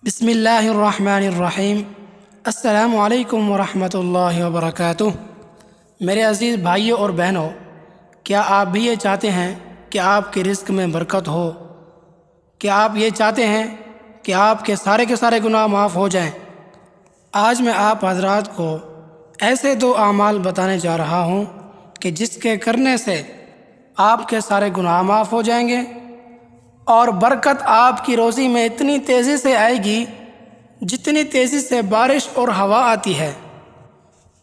بسم اللہ الرحمن الرحیم۔ السلام علیکم ورحمۃ اللہ وبرکاتہ۔ میرے عزیز بھائیوں اور بہنوں، کیا آپ بھی یہ چاہتے ہیں کہ آپ کے رزق میں برکت ہو؟ کیا آپ یہ چاہتے ہیں کہ آپ کے سارے گناہ معاف ہو جائیں؟ آج میں آپ حضرات کو ایسے دو اعمال بتانے جا رہا ہوں کہ جس کے کرنے سے آپ کے سارے گناہ معاف ہو جائیں گے اور برکت آپ کی روزی میں اتنی تیزی سے آئے گی جتنی تیزی سے بارش اور ہوا آتی ہے۔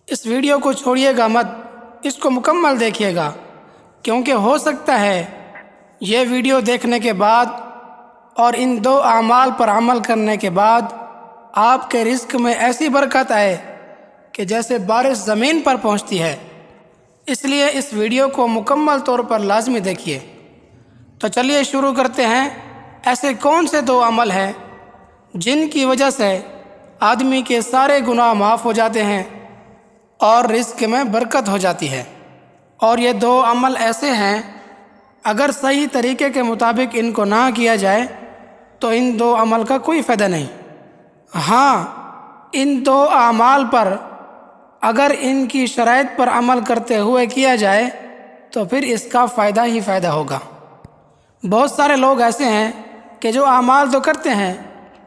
اس ویڈیو کو چھوڑیے گا مت، اس کو مکمل دیکھیے گا، کیونکہ ہو سکتا ہے یہ ویڈیو دیکھنے کے بعد اور ان دو اعمال پر عمل کرنے کے بعد آپ کے رزق میں ایسی برکت آئے کہ جیسے بارش زمین پر پہنچتی ہے۔ اس لیے اس ویڈیو کو مکمل طور پر لازمی دیکھیے۔ تو چلیے شروع کرتے ہیں۔ ایسے کون سے دو عمل ہیں جن کی وجہ سے آدمی کے سارے گناہ معاف ہو جاتے ہیں اور رزق میں برکت ہو جاتی ہے؟ اور یہ دو عمل ایسے ہیں، اگر صحیح طریقے کے مطابق ان کو نہ کیا جائے تو ان دو عمل کا کوئی فائدہ نہیں۔ ہاں، ان دو اعمال پر اگر ان کی شرائط پر عمل کرتے ہوئے کیا جائے تو پھر اس کا فائدہ ہی فائدہ ہوگا۔ بہت سارے لوگ ایسے ہیں کہ جو اعمال تو کرتے ہیں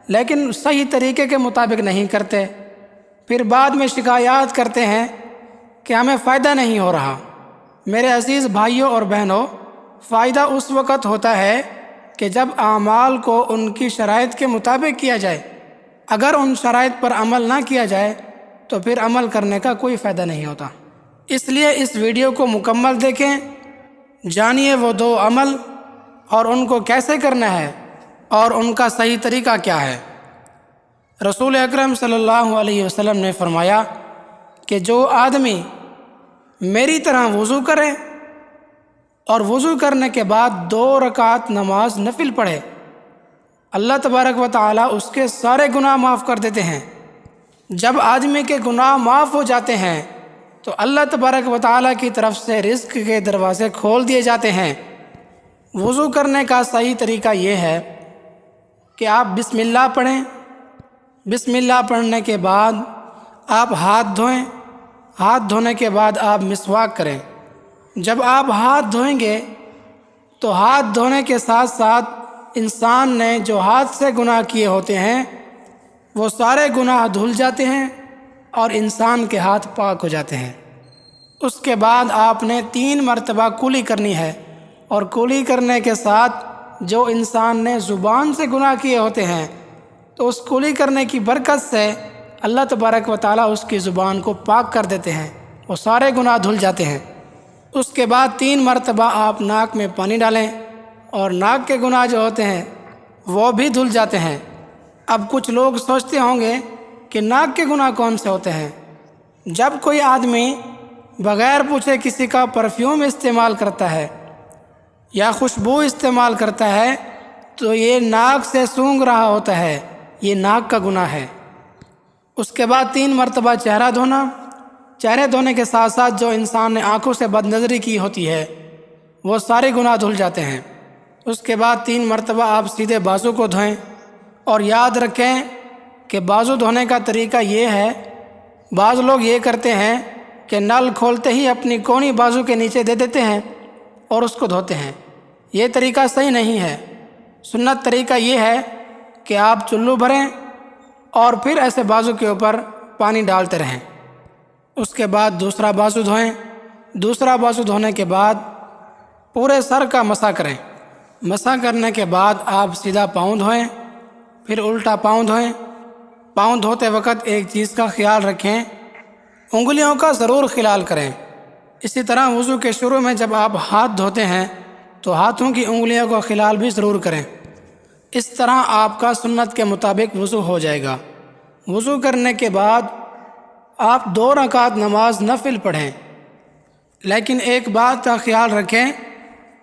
لیکن صحیح طریقے کے مطابق نہیں کرتے، پھر بعد میں شکایات کرتے ہیں کہ ہمیں فائدہ نہیں ہو رہا۔ میرے عزیز بھائیوں اور بہنوں، فائدہ اس وقت ہوتا ہے کہ جب اعمال کو ان کی شرائط کے مطابق کیا جائے۔ اگر ان شرائط پر عمل نہ کیا جائے تو پھر عمل کرنے کا کوئی فائدہ نہیں ہوتا۔ اس لیے اس ویڈیو کو مکمل دیکھیں، جانیے وہ دو عمل اور ان کو کیسے کرنا ہے اور ان کا صحیح طریقہ کیا ہے۔ رسول اکرم صلی اللہ علیہ وسلم نے فرمایا کہ جو آدمی میری طرح وضو کرے اور وضو کرنے کے بعد 2 رکعت نماز نفل پڑھے، اللہ تبارک و تعالی اس کے سارے گناہ معاف کر دیتے ہیں۔ جب آدمی کے گناہ معاف ہو جاتے ہیں تو اللہ تبارک و تعالی کی طرف سے رزق کے دروازے کھول دیے جاتے ہیں۔ وضو کرنے کا صحیح طریقہ یہ ہے کہ آپ بسم اللہ پڑھیں۔ بسم اللہ پڑھنے کے بعد آپ ہاتھ دھوئیں۔ ہاتھ دھونے کے بعد آپ مسواک کریں۔ جب آپ ہاتھ دھوئیں گے تو ہاتھ دھونے کے ساتھ ساتھ انسان نے جو ہاتھ سے گناہ کیے ہوتے ہیں وہ سارے گناہ دھل جاتے ہیں اور انسان کے ہاتھ پاک ہو جاتے ہیں۔ اس کے بعد آپ نے 3 مرتبہ کلی کرنی ہے، اور کلی کرنے کے ساتھ جو انسان نے زبان سے گناہ کیے ہوتے ہیں تو اس کلی کرنے کی برکت سے اللہ تبارک و تعالیٰ اس کی زبان کو پاک کر دیتے ہیں، وہ سارے گناہ دھل جاتے ہیں۔ اس کے بعد 3 مرتبہ آپ ناک میں پانی ڈالیں اور ناک کے گناہ جو ہوتے ہیں وہ بھی دھل جاتے ہیں۔ اب کچھ لوگ سوچتے ہوں گے کہ ناک کے گناہ کون سے ہوتے ہیں؟ جب کوئی آدمی بغیر پوچھے کسی کا پرفیوم استعمال کرتا ہے یا خوشبو استعمال کرتا ہے تو یہ ناک سے سونگھ رہا ہوتا ہے، یہ ناک کا گناہ ہے۔ اس کے بعد 3 مرتبہ چہرہ دھونا۔ چہرے دھونے کے ساتھ ساتھ جو انسان نے آنکھوں سے بد نظری کی ہوتی ہے وہ سارے گناہ دھل جاتے ہیں۔ اس کے بعد 3 مرتبہ آپ سیدھے بازو کو دھوئیں، اور یاد رکھیں کہ بازو دھونے کا طریقہ یہ ہے، بعض لوگ یہ کرتے ہیں کہ نل کھولتے ہی اپنی کونی بازو کے نیچے دے دیتے ہیں اور اس کو دھوتے ہیں۔ یہ طریقہ صحیح نہیں ہے۔ سنت طریقہ یہ ہے کہ آپ چلو بھریں اور پھر ایسے بازو کے اوپر پانی ڈالتے رہیں۔ اس کے بعد دوسرا بازو دھوئیں۔ دوسرا بازو دھونے کے بعد پورے سر کا مسح کریں۔ مسح کرنے کے بعد آپ سیدھا پاؤں دھوئیں، پھر الٹا پاؤں دھوئیں۔ پاؤں دھوتے وقت ایک چیز کا خیال رکھیں، انگلیوں کا ضرور خلال کریں۔ اسی طرح وضو کے شروع میں جب آپ ہاتھ دھوتے ہیں تو ہاتھوں کی انگلیوں کا خلال بھی ضرور کریں۔ اس طرح آپ کا سنت کے مطابق وضو ہو جائے گا۔ وضو کرنے کے بعد آپ 2 رکعت نماز نفل پڑھیں، لیکن ایک بات کا خیال رکھیں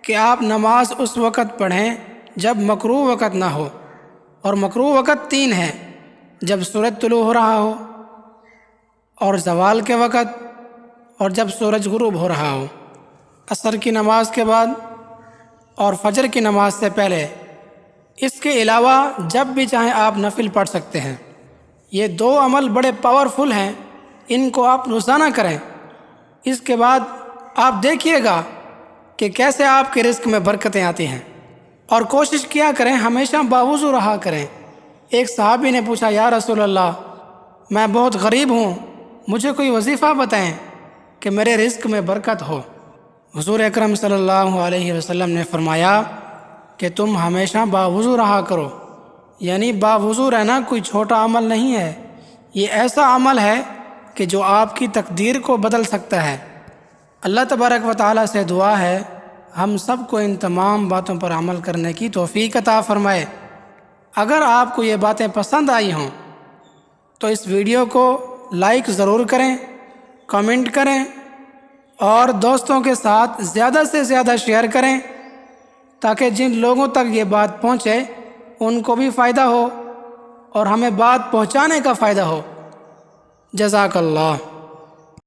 کہ آپ نماز اس وقت پڑھیں جب مکروہ وقت نہ ہو، اور مکروہ وقت 3 ہیں: جب سورج طلوع ہو رہا ہو، اور زوال کے وقت، اور جب سورج غروب ہو رہا ہو۔ عصر کی نماز کے بعد اور فجر کی نماز سے پہلے اس کے علاوہ جب بھی چاہیں آپ نفل پڑھ سکتے ہیں۔ یہ 2 عمل بڑے پاورفل ہیں، ان کو آپ روزانہ کریں۔ اس کے بعد آپ دیکھیے گا کہ کیسے آپ کے رزق میں برکتیں آتی ہیں، اور کوشش کیا کریں ہمیشہ باوضو رہا کریں۔ ایک صحابی نے پوچھا، یا رسول اللہ، میں بہت غریب ہوں، مجھے کوئی وظیفہ بتائیں کہ میرے رزق میں برکت ہو۔ حضور اکرم صلی اللہ علیہ وسلم نے فرمایا کہ تم ہمیشہ باوضو رہا کرو۔ یعنی باوضو رہنا کوئی چھوٹا عمل نہیں ہے، یہ ایسا عمل ہے کہ جو آپ کی تقدیر کو بدل سکتا ہے۔ اللہ تبارک و تعالیٰ سے دعا ہے ہم سب کو ان تمام باتوں پر عمل کرنے کی توفیق عطا فرمائے۔ اگر آپ کو یہ باتیں پسند آئی ہوں تو اس ویڈیو کو لائک ضرور کریں، کمنٹ کریں، اور دوستوں کے ساتھ زیادہ سے زیادہ شیئر کریں تاکہ جن لوگوں تک یہ بات پہنچے ان کو بھی فائدہ ہو اور ہمیں بات پہنچانے کا فائدہ ہو۔ جزاک اللہ۔